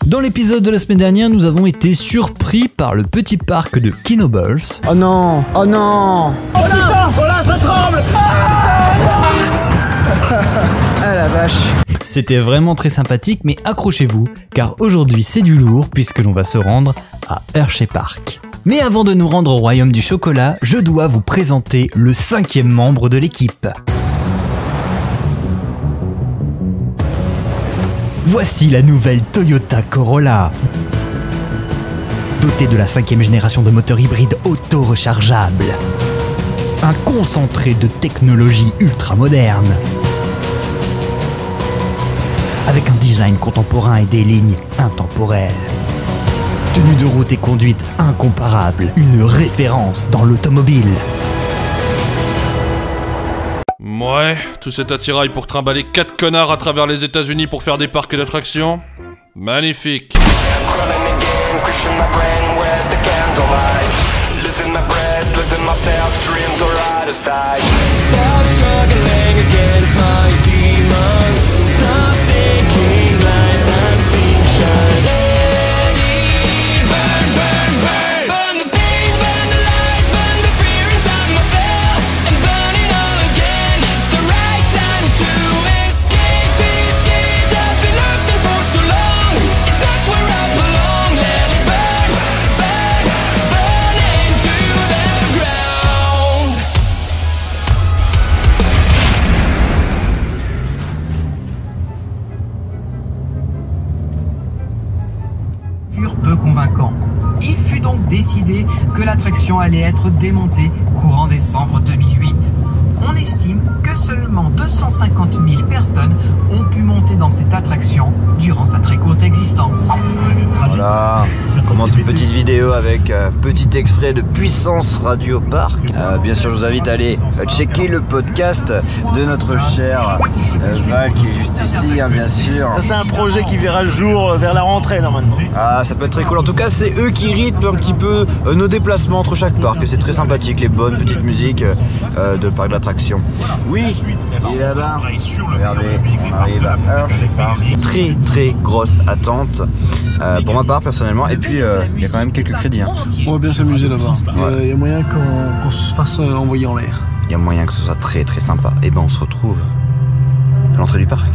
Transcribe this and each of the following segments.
Dans l'épisode de la semaine dernière, nous avons été surpris par le petit parc de Kinobles. Oh non! Oh non! Oh là, ça tremble! Ah la vache! C'était vraiment très sympathique, mais accrochez-vous, car aujourd'hui c'est du lourd puisque l'on va se rendre à Hershey Park. Mais avant de nous rendre au royaume du chocolat, je dois vous présenter le 5e membre de l'équipe. Voici la nouvelle Toyota Corolla. Dotée de la 5e génération de moteurs hybrides auto-rechargeables. Un concentré de technologie ultra moderne. Avec un design contemporain et des lignes intemporelles. Tenue de route et conduite incomparable, une référence dans l'automobile. Ouais, tout cet attirail pour trimballer 4 connards à travers les États-Unis pour faire des parcs d'attractions. Magnifique. Peu convaincant. Il fut donc décidé que l'attraction allait être démontée courant décembre 2008. On estime que seulement 250 000 personnes ont pu monter dans cette attraction durant sa très courte existence. Voilà, on commence une petite vidéo avec un petit extrait de Puissance Radio Park. Bien sûr, je vous invite à aller checker le podcast de notre cher Val qui est juste ici, hein, bien sûr. C'est un projet qui verra le jour vers la rentrée normalement. Ah, ça peut être très cool. En tout cas, c'est eux qui rythment un petit peu nos déplacements entre chaque parc. C'est très sympathique, les bonnes petites musiques de parc d'attraction. Oui, il est là-bas. Regardez, on arrive à Hershey Park. Très très grosse attente pour ma part personnellement. Et puis il y a quand même quelques crédits. Hein. On va bien s'amuser là-bas. Il y a moyen qu'on se fasse envoyer en l'air. Il y a moyen que ce soit très très sympa. Et ben on se retrouve à l'entrée du parc.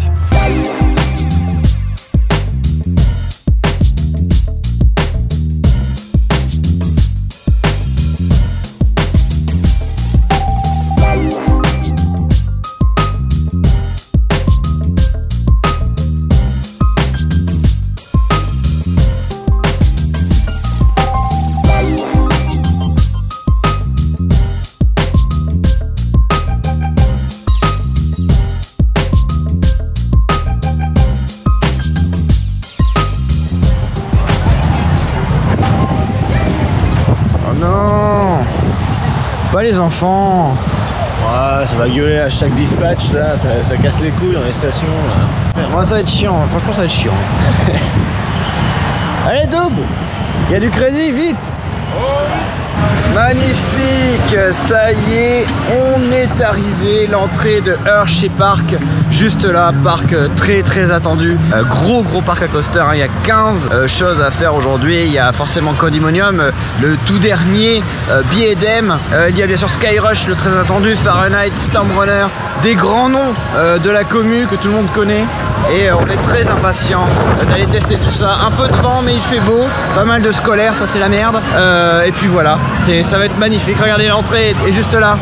Pas les enfants. Ouais, ça va gueuler à chaque dispatch, ça casse les couilles dans les stations. Là. Ouais, ça va être chiant, franchement ça va être chiant. Allez, double! Il y a du crédit, vite! Magnifique, ça y est, on est arrivé, l'entrée de Hershey Park, juste là, parc très très attendu, gros parc à coaster, hein. Il y a 15 choses à faire aujourd'hui, il y a forcément Condymonium, le tout dernier, B&M, il y a bien sûr Skyrush, le très attendu, Fahrenheit, Stormrunner, des grands noms de la commu que tout le monde connaît. Et on est très impatient d'aller tester tout ça. Un peu de vent mais il fait beau, pas mal de scolaires, ça c'est la merde. Et puis voilà, ça va être magnifique. Regardez, l'entrée est juste là.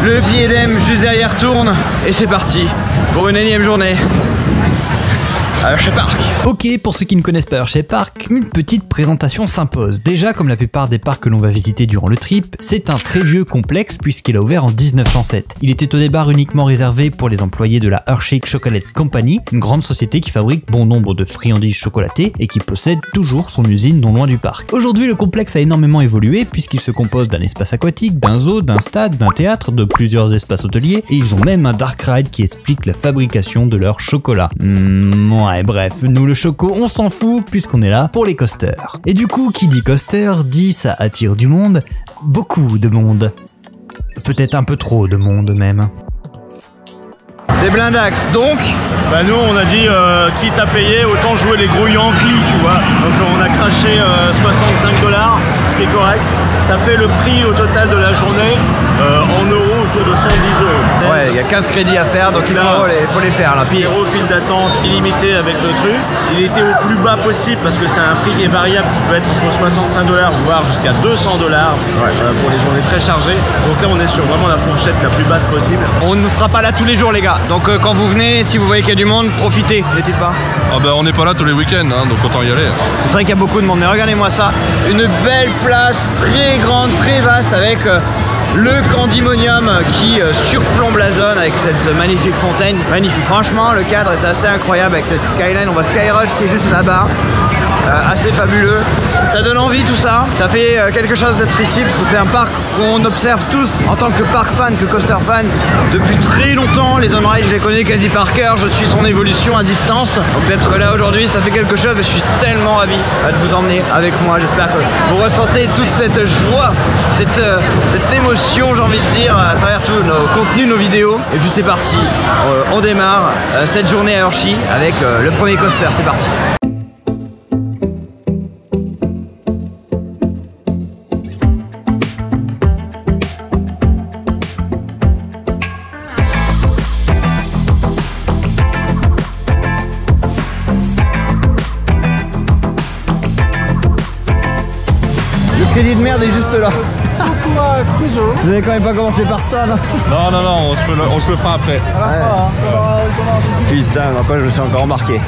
Le B&M juste derrière tourne et c'est parti pour une énième journée à Hershey Park. Ok, pour ceux qui ne connaissent pas Hershey Park, une petite présentation s'impose. Déjà, comme la plupart des parcs que l'on va visiter durant le trip, c'est un très vieux complexe puisqu'il a ouvert en 1907. Il était au départ uniquement réservé pour les employés de la Hershey Chocolate Company, une grande société qui fabrique bon nombre de friandises chocolatées et qui possède toujours son usine non loin du parc. Aujourd'hui, le complexe a énormément évolué puisqu'il se compose d'un espace aquatique, d'un zoo, d'un stade, d'un théâtre, de plusieurs espaces hôteliers et ils ont même un dark ride qui explique la fabrication de leur chocolat. Ouais, bref, nous le choco, on s'en fout puisqu'on est là pour les coasters. Et du coup, qui dit coaster, dit ça attire du monde, beaucoup de monde. Peut-être un peu trop de monde même. C'est blindax. Donc, bah nous on a dit quitte à payer, autant jouer les gros Yankees, tu vois. Donc on a craché 65 $, ce qui est correct. Ça fait le prix au total de la journée en euros autour de 110 €. Ouais, il y a 15 crédits à faire, donc il faut les faire là. Puis, zéro file d'attente, illimité avec le truc. Il était au plus bas possible parce que c'est un prix qui est variable qui peut être entre 65 $, voire jusqu'à 200 $ pour les journées très chargées. Donc là on est sur vraiment la fourchette la plus basse possible. on ne sera pas là tous les jours les gars. Donc quand vous venez, si vous voyez qu'il y a du monde, profitez, n'est-il pas? Ah bah on n'est pas là tous les week-ends, hein, donc autant y aller. C'est vrai qu'il y a beaucoup de monde, mais regardez-moi ça. Une belle place, très grande, très vaste, avec le Candymonium qui surplombe la zone avec cette magnifique fontaine. Magnifique, franchement le cadre est assez incroyable avec cette skyline. On voit Skyrush qui est juste là-bas. Assez fabuleux, ça donne envie tout ça, ça fait quelque chose d'être ici parce que c'est un parc qu'on observe tous en tant que parc fan, que coaster fan depuis très longtemps. Les on-ride je les connais quasi par cœur, je suis son évolution à distance, donc d'être là aujourd'hui ça fait quelque chose et je suis tellement ravi de vous emmener avec moi. J'espère que vous ressentez toute cette joie, cette émotion j'ai envie de dire à travers tous nos contenus, nos vidéos. Et puis c'est parti, on démarre cette journée à Hershey avec le premier coaster, c'est parti. Le crédit de merde est juste là. Vous avez quand même pas commencé par ça là. Non, non, non, on se le fera après. Putain, dans quoi je me suis encore embarqué.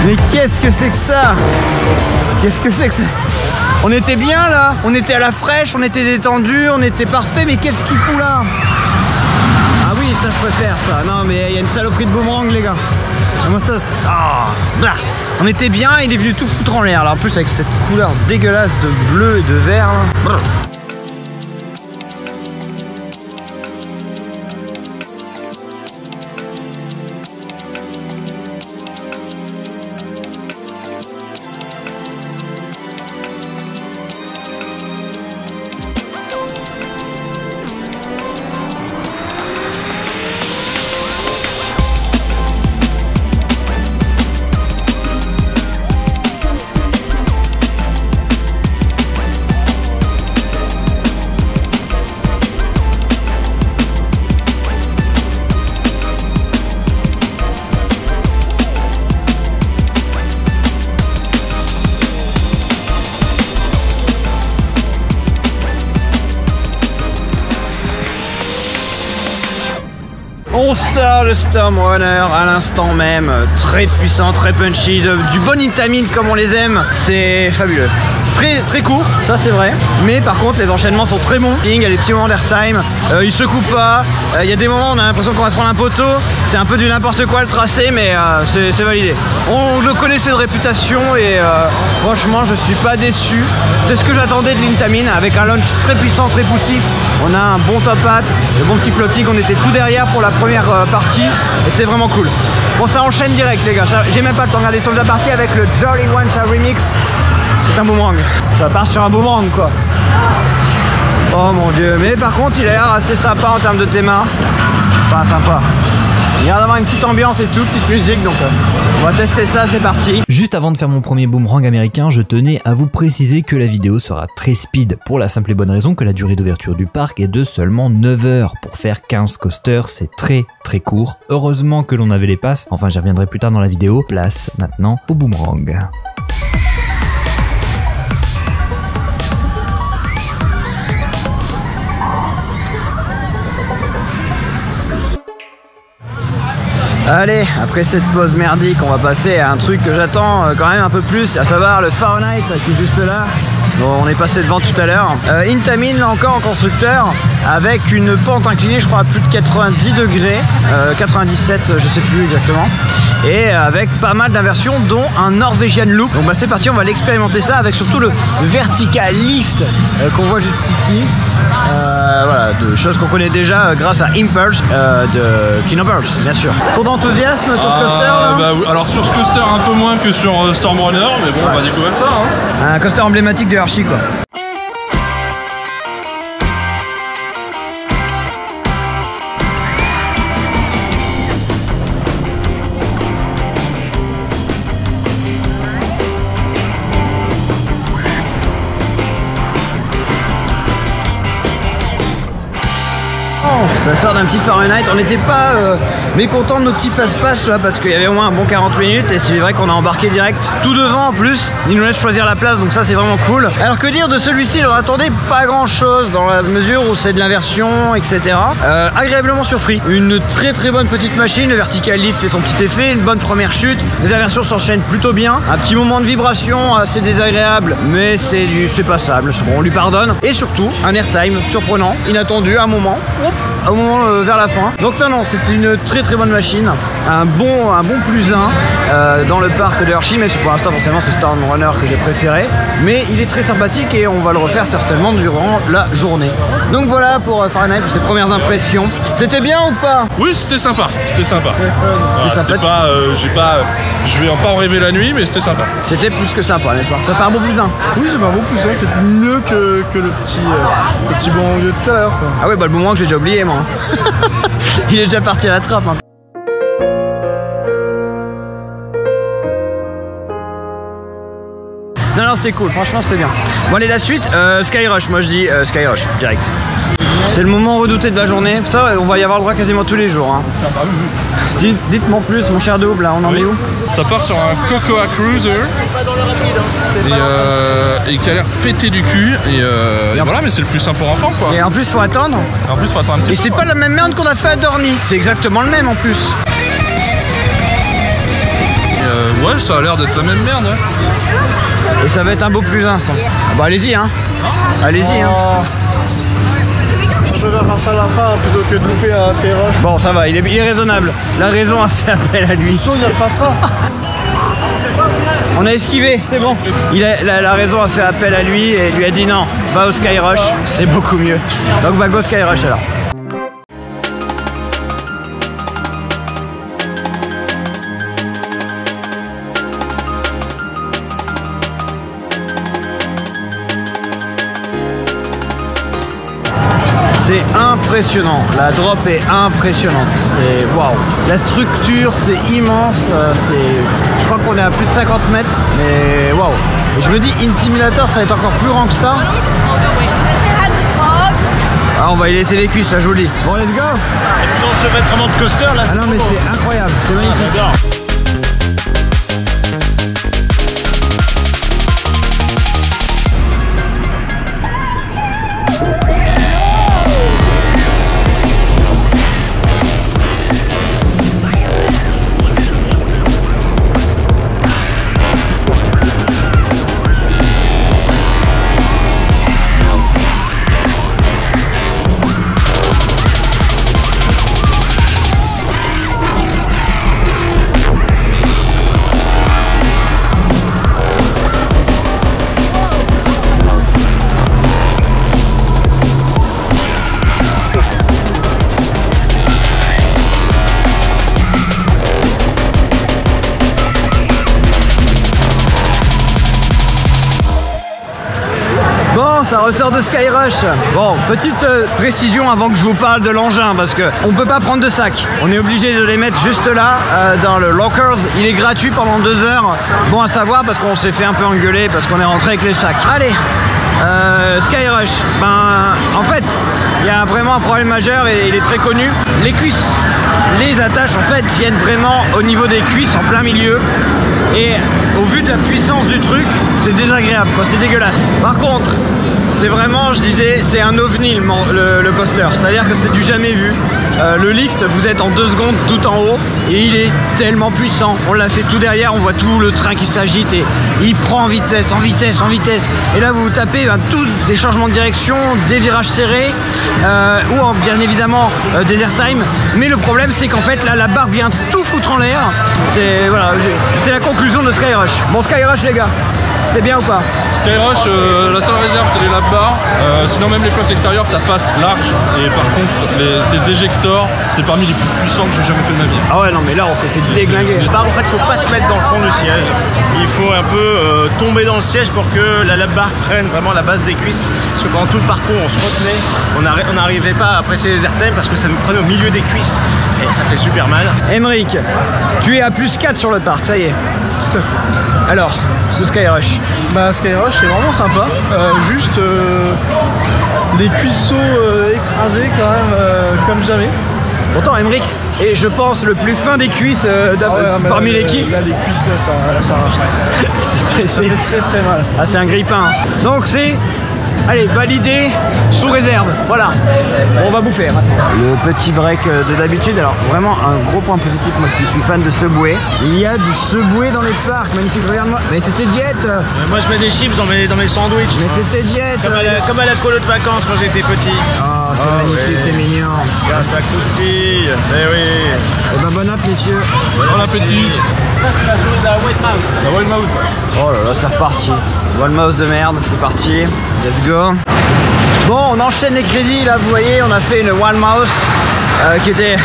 Mais qu'est-ce que c'est que ça? Qu'est-ce que c'est que ça? On était bien là, on était à la fraîche, on était détendu, on était parfait, mais qu'est-ce qu'il fout là? Ah oui, ça je préfère ça. Non mais il y a une saloperie de boomerang les gars. Comment ça on était bien, il est venu tout foutre en l'air là. En plus avec cette couleur dégueulasse de bleu et de vert là. On sort le Stormrunner à l'instant même, très puissant, très punchy, du bon Intamin comme on les aime, c'est fabuleux. Très court, ça c'est vrai, mais par contre les enchaînements sont très bons. Il y a des petits moments d'airtime, il se coupe pas, il y a des moments où on a l'impression qu'on va se prendre un poteau, c'est un peu du n'importe quoi le tracé, mais c'est validé. On le connaissait de réputation et franchement je suis pas déçu. C'est ce que j'attendais de l'Intamin, avec un launch très puissant, très poussif. On a un bon top hat, le bon petit floating, on était tout derrière pour la première partie et c'était vraiment cool. Bon ça enchaîne direct les gars, j'ai même pas le temps de regarder toute la partie avec le Jolly Rancher Remix. C'est un boomerang, ça part sur un boomerang quoi. Oh mon dieu, mais par contre il a l'air assez sympa en termes de théma. Enfin sympa. Il y a d'avoir une petite ambiance et tout, petite musique, donc on va tester ça, c'est parti. Juste avant de faire mon premier boomerang américain, je tenais à vous préciser que la vidéo sera très speed pour la simple et bonne raison que la durée d'ouverture du parc est de seulement 9 heures. Pour faire 15 coasters, c'est très court. Heureusement que l'on avait les passes, enfin j'y reviendrai plus tard dans la vidéo. Place maintenant au boomerang. Allez, après cette pause merdique, on va passer à un truc que j'attends quand même un peu plus, à savoir le Fahrenheit qui est juste là. Bon, on est passé devant tout à l'heure. Intamin, là encore en constructeur, avec une pente inclinée, je crois à plus de 90 degrés, 97, je sais plus exactement, et avec pas mal d'inversions, dont un Norwegian Loop. Donc bah c'est parti, on va l'expérimenter ça avec surtout le vertical lift qu'on voit juste ici. Voilà, de choses qu'on connaît déjà grâce à Impulse de Kinopulse, bien sûr. Ton enthousiasme sur ce coaster là bah, alors sur ce coaster un peu moins que sur Stormrunner, mais bon, on va découvrir ça. Hein. Un coaster emblématique de Hershey quoi. Ça sort d'un petit Fahrenheit. On n'était pas mécontents de nos petits fast-pass là parce qu'il y avait au moins un bon 40 minutes et c'est vrai qu'on a embarqué direct tout devant en plus. Ils nous laissent choisir la place donc ça c'est vraiment cool. Alors que dire de celui-ci, on attendait pas grand chose dans la mesure où c'est de l'inversion etc. Agréablement surpris. Une très très bonne petite machine, le vertical lift fait son petit effet, une bonne première chute. Les inversions s'enchaînent plutôt bien. Un petit moment de vibration assez désagréable mais c'est passable, on lui pardonne. Et surtout un airtime surprenant, inattendu à un moment. Vers la fin. Donc non, c'était une très très bonne machine, un bon plus 1 dans le parc de Hershey, même si pour l'instant forcément c'est Storm Runner que j'ai préféré, mais il est très sympathique et on va le refaire certainement durant la journée. Donc voilà pour Fahrenheit, pour ses premières impressions. C'était bien ou pas? Oui, c'était sympa, c'était sympa. C'était sympa. Je vais pas en rêver la nuit, mais c'était sympa. C'était plus que sympa, n'est-ce pas? Ça fait un bon plus 1. Oui, ça fait un bon plus 1, c'est mieux que le petit bon lieu de tout à l'heure. Ah ouais, bah le moment que j'ai déjà oublié moi. Il est déjà parti à la trappe. Hein. Non, c'était cool, franchement c'était bien. Bon allez, la suite, Skyrush, moi je dis Skyrush, direct. C'est le moment redouté de la journée, ça on va y avoir le droit quasiment tous les jours. Hein. Dites-moi plus, mon cher Double, là on en est où? Ça part sur un Cocoa Cruiser et qui a l'air pété du cul et voilà, mais c'est le plus simple pour enfants quoi. Et en plus faut attendre. En plus faut attendre un petit peu. Et c'est pas la même merde qu'on a fait à Dorny, c'est exactement le même en plus. Ouais, ça a l'air d'être la même merde. Et ça va être un beau plus 1 ça. Ah bah allez-y hein. Allez-y hein. Je préfère faire ça à la fin plutôt que de louper à Skyrush. Bon ça va, il est raisonnable. La raison a fait appel à lui. Il repassera. On a esquivé, c'est bon. La raison a fait appel à lui et lui a dit non, va au Skyrush, c'est beaucoup mieux. Donc bah go Skyrush alors. C'est impressionnant, la drop est impressionnante, c'est waouh. La structure c'est immense, je crois qu'on est à plus de 50 mètres, mais waouh. Et je me dis Intimidator ça va être encore plus grand que ça. Ah, on va y laisser les cuisses là, joli. Bon let's go. Dans ce vêtement de coaster là, ah non mais c'est incroyable, c'est magnifique. J'adore. Ça ressort de Skyrush. Bon, petite précision avant que je vous parle de l'engin parce que on peut pas prendre de sac. On est obligé de les mettre juste là dans le lockers. Il est gratuit pendant 2 heures. Bon à savoir parce qu'on s'est fait un peu engueuler parce qu'on est rentré avec les sacs. Allez, Skyrush. En fait, il y a vraiment un problème majeur et il est très connu. Les cuisses. Les attaches en fait viennent vraiment au niveau des cuisses en plein milieu. Et au vu de la puissance du truc, c'est désagréable, quoi, c'est dégueulasse. Par contre, c'est vraiment, je disais, c'est un ovni le coaster, c'est-à-dire que c'est du jamais vu. Le lift, vous êtes en 2 secondes tout en haut et il est tellement puissant. On l'a fait tout derrière, on voit tout le train qui s'agite et il prend en vitesse. Et là, vous tapez tous des changements de direction, des virages serrés ou bien évidemment des airtime. Mais le problème, c'est qu'en fait, là, la barre vient tout foutre en l'air. C'est voilà, c'est la conclusion de Skyrush. Bon, Skyrush, les gars. C'était bien ou pas? Skyrush, la seule réserve c'est les lap-bars, sinon même les places extérieures ça passe large et par contre ces éjecteurs c'est parmi les plus puissants que j'ai jamais fait de ma vie. Ah ouais non mais là on s'est fait déglinguer. En fait faut pas se mettre dans le fond du siège, il faut un peu tomber dans le siège pour que la lap-bar prenne vraiment la base des cuisses, parce que pendant tout le parcours on se retenait, on n'arrivait pas à apprécier les airtime parce que ça nous prenait au milieu des cuisses et ça fait super mal. Emric, tu es à plus 4 sur le parc, ça y est. Tout à fait. Alors, ce Skyrush. Bah Skyrush c'est vraiment sympa, juste les cuisseaux écrasés quand même, comme jamais. Pourtant, Emmerich est, je pense, le plus fin des cuisses parmi l'équipe. Là, les cuisses, là, ça arrache. C'est Ça fait très très mal. Ah, c'est un grippin. Donc c'est... Allez, validé sous réserve. Voilà. Bon, on va bouffer maintenant. Le petit break de d'habitude. Alors vraiment un gros point positif, moi qui suis fan de Subway. Il y a du Subway dans les parcs. Magnifique, regarde-moi. Mais c'était diète. Moi je mets des chips dans mes sandwichs. Mais c'était diète. Comme à la colo de vacances quand j'étais petit. Oh, c'est magnifique, ouais. c'est mignon. Là, ça croustille. Eh oui. Eh ben, bon app, messieurs. Bon appétit. Ça c'est la zone de la White Mouse. La Wild Mouse. Oh là là, c'est reparti. One mouse de merde, c'est parti. Let's go. Bon, on enchaîne les crédits là, vous voyez, on a fait une One Mouse qui était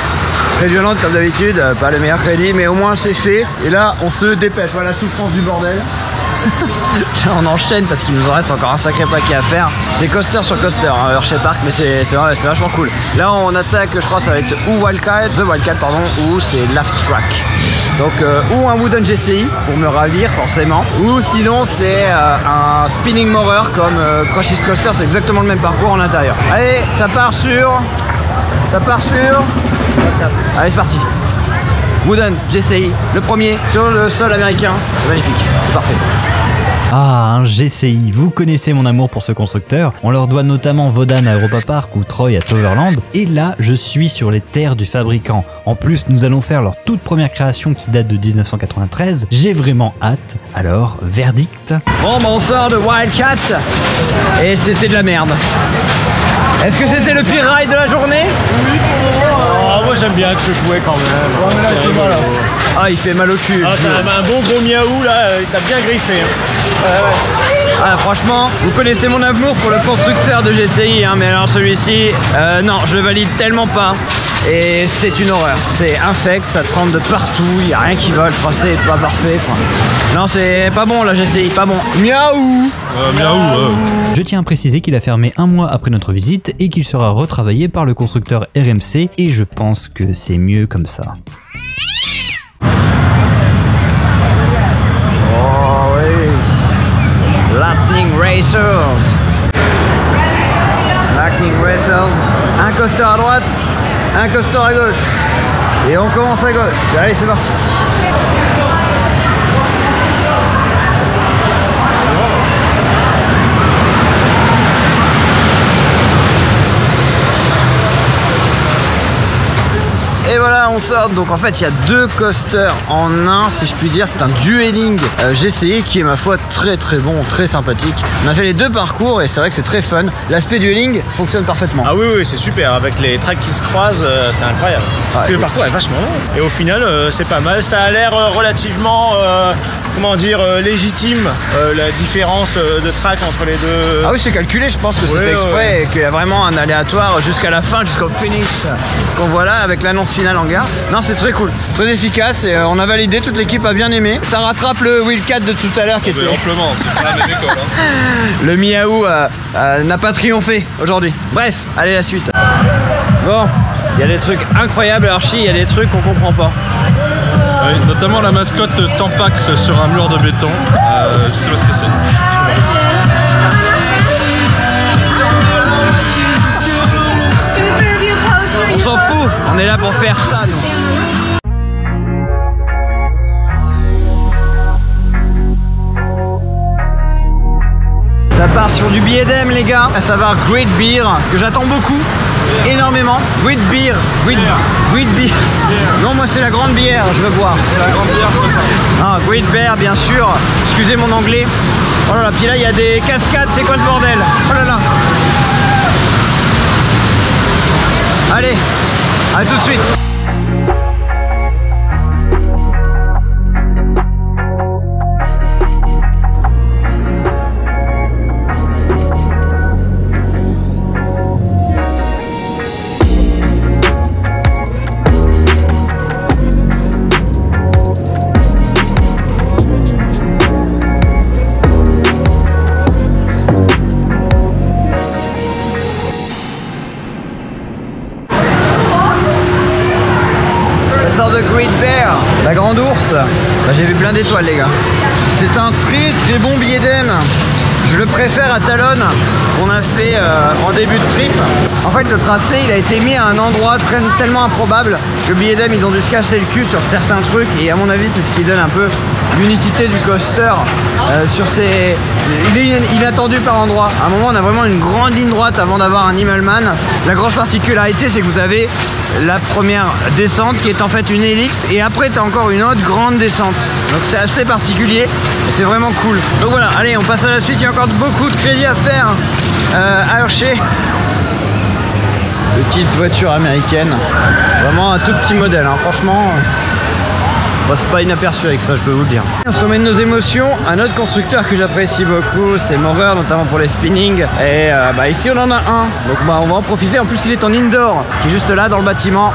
très violente comme d'habitude, pas le meilleur crédit, mais au moins c'est fait. Et là, on se dépêche, voilà la souffrance du bordel. On enchaîne parce qu'il nous en reste encore un sacré paquet à faire. C'est coaster sur coaster, hein, Hershey Park, mais c'est vachement cool. Là, on attaque, je crois, ça va être ou The Wildcat, pardon, ou c'est Laugh Track. Donc, ou un Wooden GCI pour me ravir, forcément, ou sinon c'est un Spinning Morer comme Crush's Coaster, c'est exactement le même parcours en intérieur. Allez, ça part sur. Allez, c'est parti. Wooden GCI, le premier sur le sol américain. C'est magnifique, c'est parfait. Ah, un GCI, vous connaissez mon amour pour ce constructeur, on leur doit notamment Vodan à Europa Park ou Troy à Toverland, et là je suis sur les terres du fabricant. En plus nous allons faire leur toute première création qui date de 1993, j'ai vraiment hâte, alors verdict. Bon, on sort de Wildcat, et c'était de la merde. Est-ce que c'était le pire ride de la journée? Oui, pour le moment. Oh, moi j'aime bien ce fouet quand même. Ouais, mais là, il fait mal, hein. Ah, il fait mal au cul. Ah, c'est un bon gros miaou là, il t'a bien griffé. Hein. Ah, franchement, vous connaissez mon amour pour le constructeur de GCI, hein, mais alors celui-ci, non, je le valide tellement pas. Et c'est une horreur, c'est infect, ça tremble de partout, il n'y a rien qui va, le tracé est pas parfait. Enfin, non, c'est pas bon la GCI, pas bon. Miaou. Miaou. Je tiens à préciser qu'il a fermé un mois après notre visite et qu'il sera retravaillé par le constructeur RMC et je pense que c'est mieux comme ça. Oh oui, Lightning Racers. Lightning Racers, un coaster à droite, un coaster à gauche. Et on commence à gauche. Allez, c'est parti. Et voilà, on sort. Donc en fait, il y a deux coasters en un, si je puis dire. C'est un dueling GCI qui est, ma foi, très très bon, très sympathique. On a fait les deux parcours et c'est vrai que c'est très fun. L'aspect dueling fonctionne parfaitement. Ah oui, c'est super. Avec les tracks qui se croisent, c'est incroyable. Ouais, le parcours est vachement long. Et au final, c'est pas mal. Ça a l'air relativement, légitime, la différence de track entre les deux. Ah oui, c'est calculé, je pense que c'est fait exprès et qu'il y a vraiment un aléatoire jusqu'à la fin, jusqu'au finish qu'on voit là avec l'annonce finale en gare. Non, c'est très cool, très efficace et on a validé, toute l'équipe a bien aimé. Ça rattrape le Wildcat de tout à l'heure qui était... Amplement, c'est pas la même école. Hein. Le miaou n'a pas triomphé aujourd'hui. Bref, allez la suite. Bon, il y a des trucs incroyables, Archie, il y a des trucs qu'on comprend pas. Oui, notamment la mascotte Tampax sur un mur de béton. Je sais pas ce que c'est. On s'en fout, on est là pour faire ça, nous. Ça part sur du billet d'M, les gars. Ça va Great Beer, que j'attends beaucoup, énormément. Great Beer, Great Beer. Non, moi c'est la grande bière, je veux boire. La grande bière, c'est ça. Ah, Great Beer, bien sûr. Excusez mon anglais. Oh là là, puis là il y a des cascades, c'est quoi le bordel? Oh là là. Allez, à tout de suite. De Great Bear, la grande ours. Bah, j'ai vu plein d'étoiles, les gars. C'est un très très bon billet d'M. Je le préfère à Talon qu'on a fait en début de trip. En fait le tracé il a été mis à un endroit tellement improbable que BM ils ont dû se casser le cul sur certains trucs et à mon avis c'est ce qui donne un peu l'unicité du coaster sur ces... Il est inattendu par endroit. À un moment on a vraiment une grande ligne droite avant d'avoir un Himmelmann. La grosse particularité c'est que vous avez la première descente qui est en fait une hélice et après tu as encore une autre grande descente. Donc c'est assez particulier et c'est vraiment cool. Donc voilà, allez on passe à la suite, il y a encore beaucoup de crédits à faire à Hershey. Petite voiture américaine, vraiment un tout petit modèle, hein. Franchement on passe pas inaperçu avec ça, je peux vous le dire. On se remet de nos émotions. Un autre constructeur que j'apprécie beaucoup, c'est Maurer, notamment pour les spinning. Et ici on en a un, donc on va en profiter. En plus il est en indoor, qui est juste là dans le bâtiment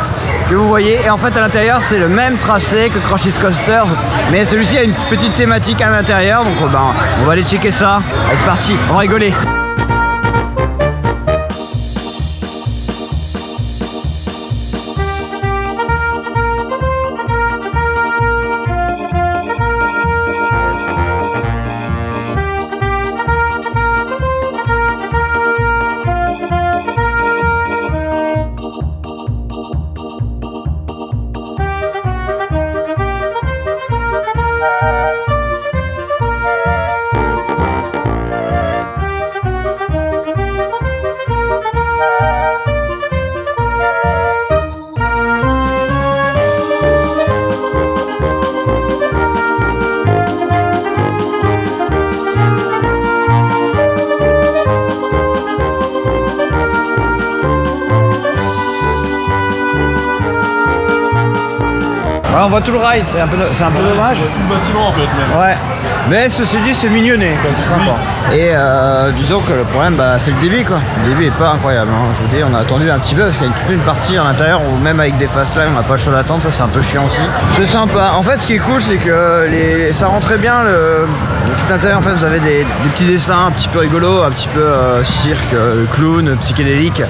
que vous voyez. Et en fait à l'intérieur c'est le même tracé que Crush's Coasters, mais celui-ci a une petite thématique à l'intérieur. Donc on va aller checker ça. Allez c'est parti, on va rigoler. Ouais, on voit tout le ride, c'est un peu dommage. Tout le bâtiment en fait même. Ouais. Mais ceci dit c'est mignonné quoi, c'est sympa. Et disons que le problème c'est le débit quoi. Le débit est pas incroyable, hein. Je vous dis on a attendu un petit peu parce qu'il y a toute une partie à l'intérieur où même avec des fast lines on n'a pas le choix d'attendre, ça c'est un peu chiant aussi. C'est sympa. En fait ce qui est cool c'est que ça rend très bien tout l'intérieur. En fait vous avez des petits dessins un petit peu rigolos, un petit peu cirque, clown, psychédélique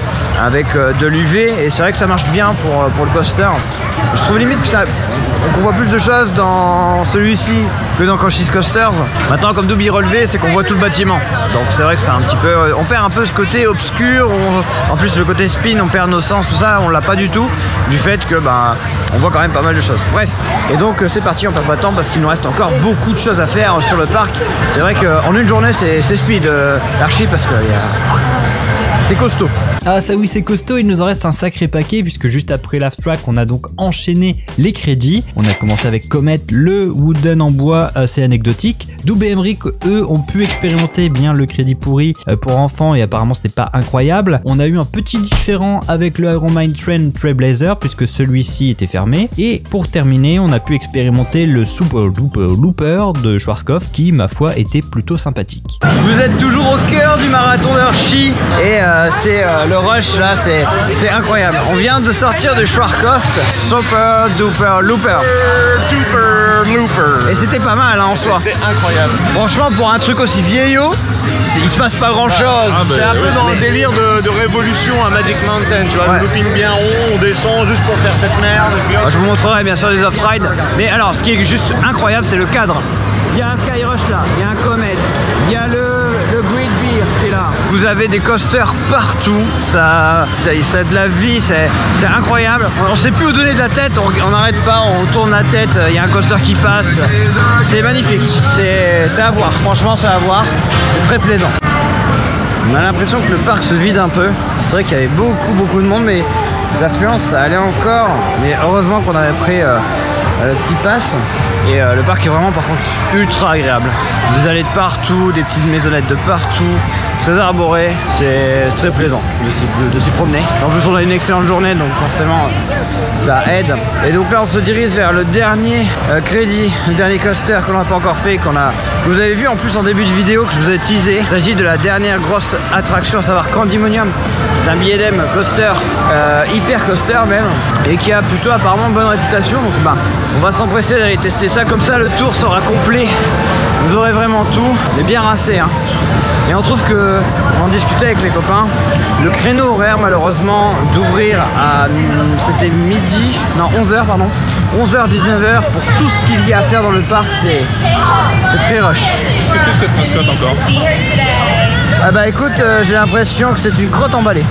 avec de l'UV et c'est vrai que ça marche bien pour le coaster. Je trouve limite que qu'on voit plus de choses dans celui-ci que dans Crush's Coasters. Maintenant comme double relevé c'est qu'on voit tout le bâtiment. Donc c'est vrai que c'est un petit peu... On perd un peu ce côté obscur. En plus le côté spin on perd nos sens, tout ça on l'a pas du tout. Du fait que on voit quand même pas mal de choses. Bref, et donc c'est parti, on perd pas de temps parce qu'il nous reste encore beaucoup de choses à faire sur le parc. C'est vrai qu'en une journée c'est speed Hershey parce que c'est costaud. Ah ça oui c'est costaud, il nous en reste un sacré paquet puisque juste après l'Aft Track on a donc enchaîné les crédits. On a commencé avec Comet, le wooden en bois assez anecdotique. Doub et Emmerich eux ont pu expérimenter bien le crédit pourri pour enfants et apparemment c'était pas incroyable. On a eu un petit différent avec le Iron Mine Train Trailblazer puisque celui-ci était fermé. Et pour terminer on a pu expérimenter le Super Duper Looper de Schwarzkopf qui ma foi était plutôt sympathique. Vous êtes toujours au cœur du marathon d'Hershey et c'est le rush là, c'est incroyable. On vient de sortir de Schwarzkopf, Super Duper Looper. Et c'était pas mal en soi. C'était incroyable. Franchement pour un truc aussi vieillot, il se passe pas grand chose. C'est un peu dans le délire de révolution à Magic Mountain, tu vois, le looping bien rond, on descend juste pour faire cette merde. Je vous montrerai bien sûr les off-ride. Mais alors ce qui est juste incroyable c'est le cadre. Il y a un Skyrush là, il y a un Comet, il y a le Great Beer qui est là. Vous avez des coasters partout, ça a de la vie, c'est incroyable. On sait plus où donner de la tête, on n'arrête pas, on tourne la tête, il y a un coaster qui passe. C'est magnifique, c'est à voir, franchement c'est à voir, c'est très plaisant. On a l'impression que le parc se vide un peu. C'est vrai qu'il y avait beaucoup de monde, mais les affluences ça allait encore. Mais heureusement qu'on avait pris le petit pass. Et le parc est vraiment par contre ultra agréable. Des allées de partout, des petites maisonnettes de partout, très arboré, c'est très plaisant de s'y promener. En plus on a une excellente journée donc forcément ça aide. Et donc là on se dirige vers le dernier crédit, le dernier coaster qu'on n'a pas encore fait, que vous avez vu en plus en début de vidéo que je vous ai teasé. Il s'agit de la dernière grosse attraction, à savoir Candymonium. C'est un BM coaster, hyper coaster même, et qui a plutôt apparemment bonne réputation. Donc on va s'empresser d'aller tester ça, comme ça le tour sera complet Vous aurez vraiment tout, mais bien rincé. Hein. Et on trouve que, on en discutait avec les copains, le créneau horaire malheureusement d'ouvrir à, c'était midi, non 11h pardon, 11h, 19h, pour tout ce qu'il y a à faire dans le parc, c'est très rush. Qu'est-ce que c'est que cette mascotte encore? Ah bah écoute, j'ai l'impression que c'est une crotte emballée.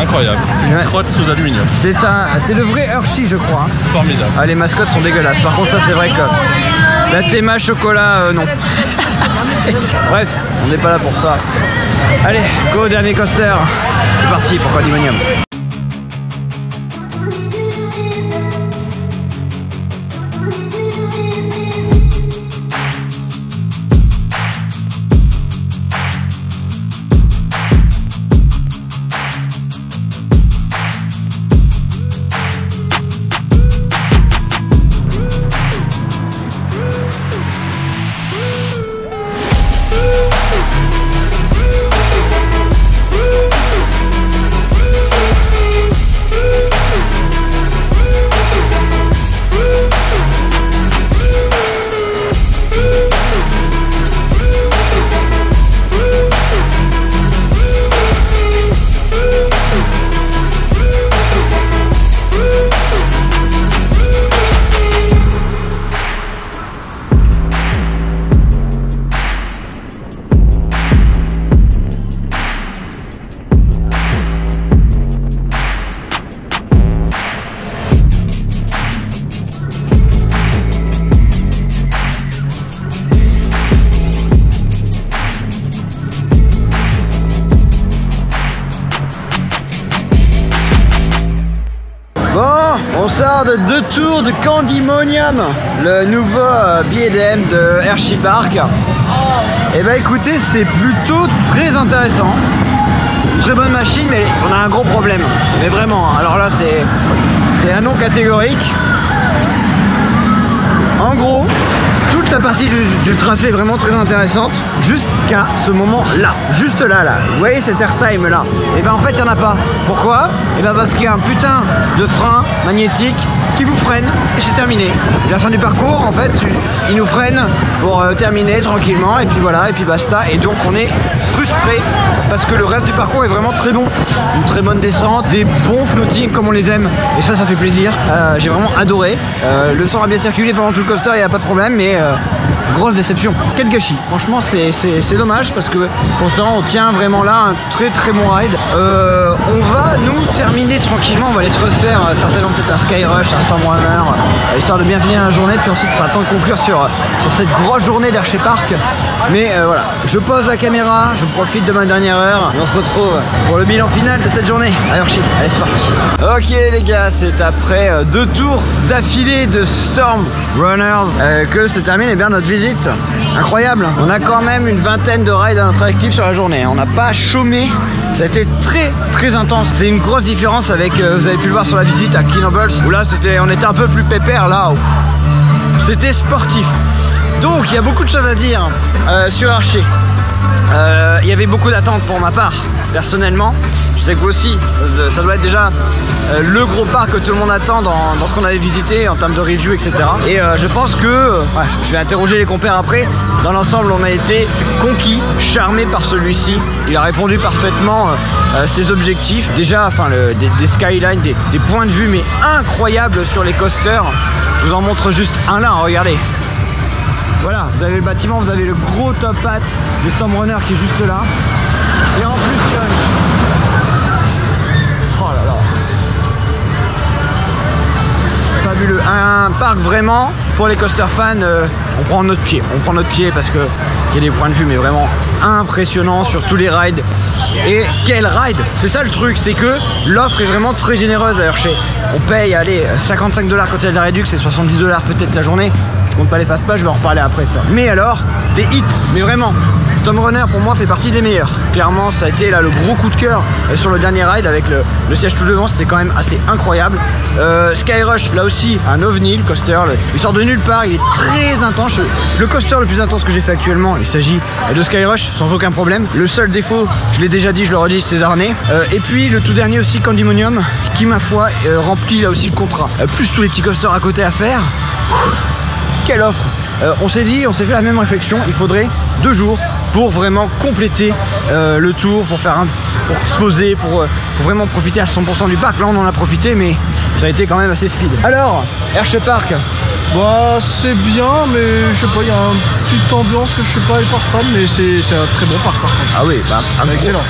Incroyable, une crotte sous aluminium. C'est le vrai Hershey je crois. Hein. Formidable. Ah les mascottes sont dégueulasses, par contre ça c'est vrai que la Théma chocolat non. Bref, on n'est pas là pour ça. Allez, go dernier coaster. C'est parti pour Quandimonium. On sort de 2 tours de Quandimonium, le nouveau BDM de Hershey Park. Et bah écoutez, c'est plutôt très intéressant. Une très bonne machine, mais on a un gros problème. Mais vraiment, alors là c'est un non catégorique. En gros, toute la partie du tracé est vraiment très intéressante jusqu'à ce moment-là, juste là. Vous voyez cet airtime là? Et ben en fait il n'y en a pas. Pourquoi? Et ben parce qu'il y a un putain de frein magnétique qui vous freine et c'est terminé. Et la fin du parcours en fait, il nous freine pour terminer tranquillement et puis voilà et puis basta. Et donc on est frustré parce que le reste du parcours est vraiment très bon. Une très bonne descente, des bons floatings comme on les aime et ça fait plaisir. J'ai vraiment adoré. Le son a bien circulé pendant tout le coaster, il n'y a pas de problème, mais grosse déception. Quel gâchis. Franchement c'est dommage parce que pourtant on tient vraiment là un très bon ride. On va nous terminer tranquillement, on va aller se refaire certainement peut-être un Skyrush, un Stormrunner, histoire de bien finir la journée, puis ensuite il sera temps de conclure sur cette grosse journée d'Hershey Park. Mais voilà, je pose la caméra, je profite de ma dernière heure et on se retrouve pour le bilan final de cette journée à Hershey. Allez c'est parti. Ok les gars, c'est après 2 tours d'affilée de Stormrunners que se termine bien notre visite. Incroyable. On a quand même une vingtaine de rides à notre actif sur la journée. On n'a pas chômé. Ça a été très intense. C'est une grosse différence avec, vous avez pu le voir sur la visite à Kinobles, où là on était un peu plus pépère là. C'était sportif. Donc il y a beaucoup de choses à dire sur Hershey. Il y avait beaucoup d'attentes pour ma part, personnellement. Je sais que vous aussi, ça doit être déjà le gros parc que tout le monde attend dans ce qu'on avait visité en termes de review, etc. Et je pense que, je vais interroger les compères après, dans l'ensemble on a été conquis, charmés par celui-ci. Il a répondu parfaitement à ses objectifs. Déjà, des skylines, des points de vue mais incroyables sur les coasters. Je vous en montre juste un là, regardez. Voilà, vous avez le bâtiment, vous avez le gros top hat de Stormrunner qui est juste là. Et en plus, lunch. Oh là là. Fabuleux. Un parc vraiment, pour les coaster fans, on prend notre pied. On prend notre pied parce que il y a des points de vue mais vraiment impressionnants sur tous les rides. Et quel ride! C'est ça le truc, c'est que l'offre est vraiment très généreuse à Hershey. On paye, allez, 55$ quand il y a de la réduction, c'est 70$ peut-être la journée. Je compte pas les fast pass, je vais en reparler après de ça. Mais alors, des hits, mais vraiment. Stormrunner pour moi fait partie des meilleurs. Clairement ça a été là le gros coup de cœur sur le dernier ride avec le siège tout devant, c'était quand même assez incroyable. Skyrush là aussi un ovni, le coaster, il sort de nulle part, il est très intense. Le coaster le plus intense que j'ai fait actuellement, il s'agit de Skyrush sans aucun problème. Le seul défaut, je l'ai déjà dit, je le redis, c'est ses harnais. Et puis le tout dernier aussi, Quandimonium, qui ma foi remplit là aussi le contrat. Plus tous les petits coasters à côté à faire. Quelle offre! on s'est fait la même réflexion, il faudrait 2 jours pour vraiment compléter le tour, pour se poser, pour vraiment profiter à 100% du parc. Là on en a profité, mais ça a été quand même assez speed. Alors, Hershey Park, Bah c'est bien, mais je sais pas, il y a une petite ambiance que je sais pas, hyper fan, mais c'est un très bon parc par contre. ah oui, bah, Excellent.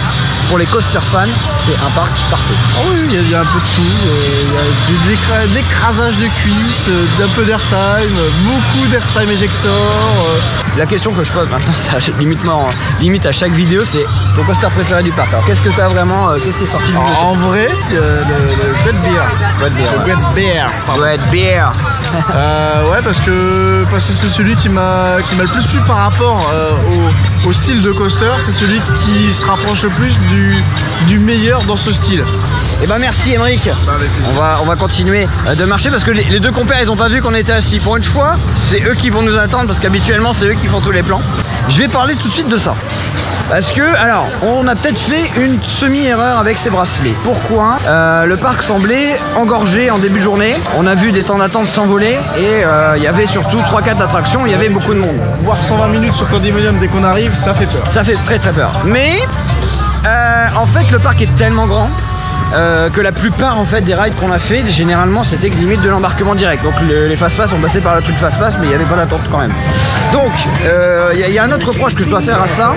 Pour les coaster fans, c'est un parc parfait. Ah oui, il y a un peu de tout, il y a de l'écrasage de cuisses, d'un peu d'airtime, beaucoup d'airtime éjector. La question que je pose maintenant, ça limite à chaque vidéo, c'est ton coaster préféré du parc. Alors qu'est-ce que t'as vraiment, qu'est-ce qui est sorti du jeu? En vrai, le Wet Beer. Wet Beer. Ouais, parce que c'est celui qui m'a le plus plu par rapport au style de coaster. C'est celui qui se rapproche le plus du meilleur dans ce style. Et bah merci Emeric. On va continuer de marcher parce que les deux compères ils ont pas vu qu'on était assis. Pour une fois, c'est eux qui vont nous attendre parce qu'habituellement c'est eux qui font tous les plans. Je vais parler tout de suite de ça. Parce que, alors, on a peut-être fait une semi-erreur avec ces bracelets. Pourquoi? Le parc semblait engorgé en début de journée. On a vu des temps d'attente s'envoler et il y avait surtout 3-4 attractions, il y avait beaucoup de monde. Voir 120 minutes sur Condemonium dès qu'on arrive, ça fait peur. Ça fait très très peur. Mais, en fait, le parc est tellement grand que la plupart en fait des rides qu'on a fait généralement c'était limite de l'embarquement direct, donc les fast-pass on passait par le truc fast-pass mais il n'y avait pas d'attente quand même. Donc il y a un autre reproche que je dois faire à ça,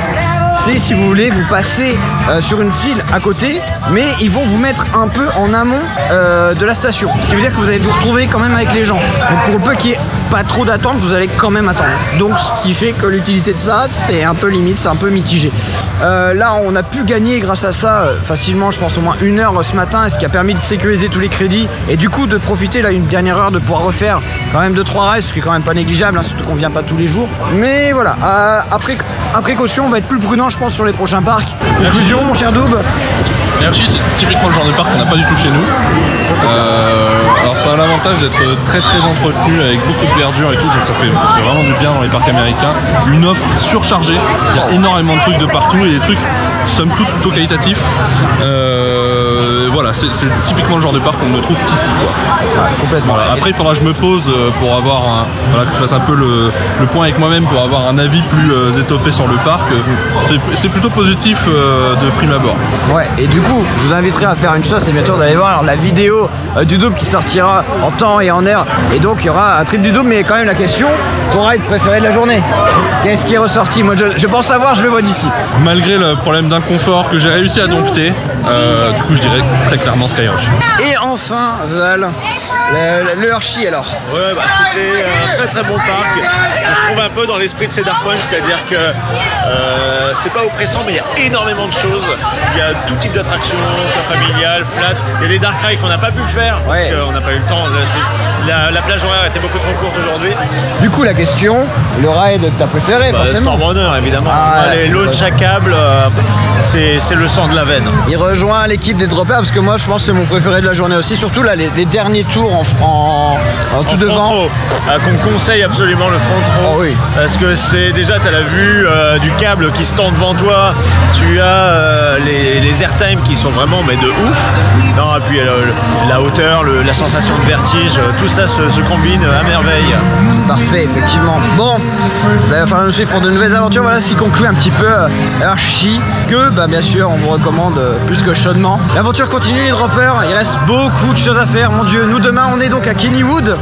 c'est si vous voulez vous passer sur une file à côté, mais ils vont vous mettre un peu en amont de la station, ce qui veut dire que vous allez vous retrouver quand même avec les gens, donc pour le peu qu'il n'y ait pas trop d'attente vous allez quand même attendre, donc ce qui fait que l'utilité de ça c'est un peu limite, c'est un peu mitigé. Là on a pu gagner grâce à ça facilement je pense au moins 1 heure ce matin, ce qui a permis de sécuriser tous les crédits et du coup de profiter là une dernière heure de pouvoir refaire quand même 2-3 rides, ce qui est quand même pas négligeable, hein, surtout qu'on vient pas tous les jours. Mais voilà, après caution on va être plus prudent je pense sur les prochains parcs. Conclusion mon cher Doub. Hershey c'est typiquement le genre de parc qu'on n'a pas du tout chez nous. Alors ça a l'avantage d'être très très entretenu avec beaucoup de verdure et tout, donc ça fait vraiment du bien dans les parcs américains. Une offre surchargée, il y a énormément de trucs de partout et des trucs somme toute plutôt qualitatifs. Voilà, c'est typiquement le genre de parc qu'on ne trouve qu'ici quoi. Ouais, complètement. Voilà. Après il faudra que je me pose pour avoir voilà, que je fasse un peu le point avec moi-même pour avoir un avis plus étoffé sur le parc. C'est plutôt positif de prime abord. Ouais, et du coup je vous inviterai à faire une chose, c'est bientôt d'aller voir la vidéo du Double qui sortira en temps et en heure, et donc il y aura un trip du Double, mais quand même la question, ton ride préféré de la journée, qu'est-ce qui est ressorti? Moi je pense savoir, je le vois d'ici. Malgré le problème d'inconfort que j'ai réussi à dompter, du coup je dirais très clairement Skyrush. Et enfin Val, le Hershey alors. Ouais, bah, c'était un très très bon parc. Je trouve un peu dans l'esprit de Cedar Point, c'est-à-dire que c'est pas oppressant, mais il y a énormément de choses. Il y a tout type d'attractions, soit familiales, flat. Il y a des dark rides qu'on n'a pas pu faire parce qu'on n'a pas eu le temps. La plage horaire était beaucoup trop courte aujourd'hui. Du coup la question, le ride que t'as préféré forcément. Stormrunner évidemment. Les launch à câble, c'est le sang de la veine. Il rejoint l'équipe des droppers parce que moi je pense que c'est mon préféré de la journée aussi, surtout là les derniers tours en tout devant. Qu'on conseille absolument le front row. Oh oui. Parce que c'est déjà t'as la vue du câble qui se tend devant toi, tu as les airtime qui sont vraiment mais de ouf. Non, et puis la hauteur, la sensation de vertige, tout ça se combine à merveille. Parfait, effectivement. Bon, il va falloir nous suivre pour de nouvelles aventures. Voilà ce qui conclut un petit peu Hershey, que bah, bien sûr on vous recommande plus que chaudement. L'aventure continue les droppers, il reste beaucoup de choses à faire, mon dieu. Nous demain on est donc à Kennywood.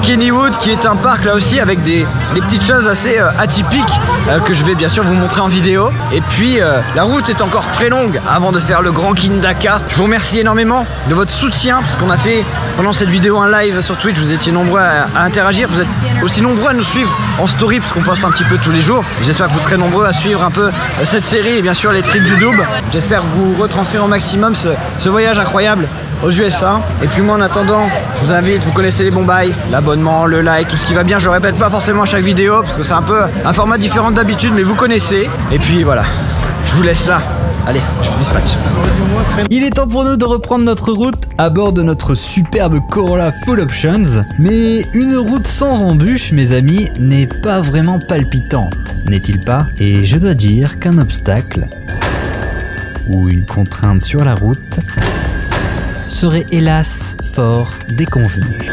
Kennywood qui est un parc là aussi avec des petites choses assez atypiques que je vais bien sûr vous montrer en vidéo. Et puis la route est encore très longue avant de faire le Grand Kindaka. Je vous remercie énormément de votre soutien parce qu'on a fait pendant cette vidéo un live sur Twitch, vous étiez nombreux à interagir, vous êtes aussi nombreux à nous suivre en story parce qu'on poste un petit peu tous les jours. J'espère que vous serez nombreux à suivre un peu cette série et bien sûr les trips du Double. J'espère vous retranscrire au maximum ce voyage incroyable aux USA. Et puis moi en attendant, je vous invite, vous connaissez les bons bails, l'abonnement, le like, tout ce qui va bien. Je le répète pas forcément à chaque vidéo parce que c'est un peu un format différent d'habitude, mais vous connaissez. Et puis voilà, je vous laisse là. Allez, je vous dispatche. Il est temps pour nous de reprendre notre route à bord de notre superbe Corolla Full Options. Mais une route sans embûches, mes amis, n'est pas vraiment palpitante, n'est-il pas? Et je dois dire qu'un obstacle ou une contrainte sur la route serait hélas fort déconvenu.